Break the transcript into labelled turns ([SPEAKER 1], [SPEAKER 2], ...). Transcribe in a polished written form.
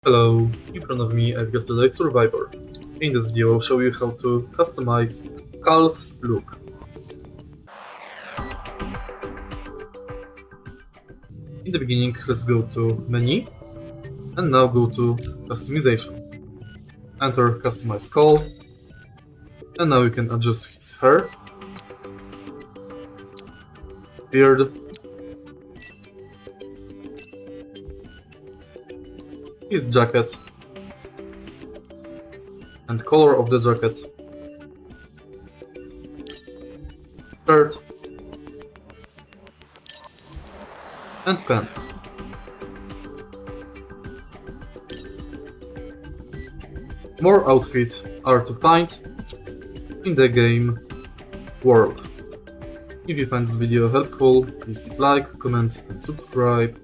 [SPEAKER 1] Hello, in front of me I've got the Light Survivor. In this video I'll show you how to customize Cal's look. In the beginning, let's go to Menu, and now go to Customization. Enter Customize Cal, and now you can adjust his hair, beard, his jacket, and color of the jacket, shirt, and pants. More outfits are to find in the game world. If you find this video helpful, please like, comment and subscribe.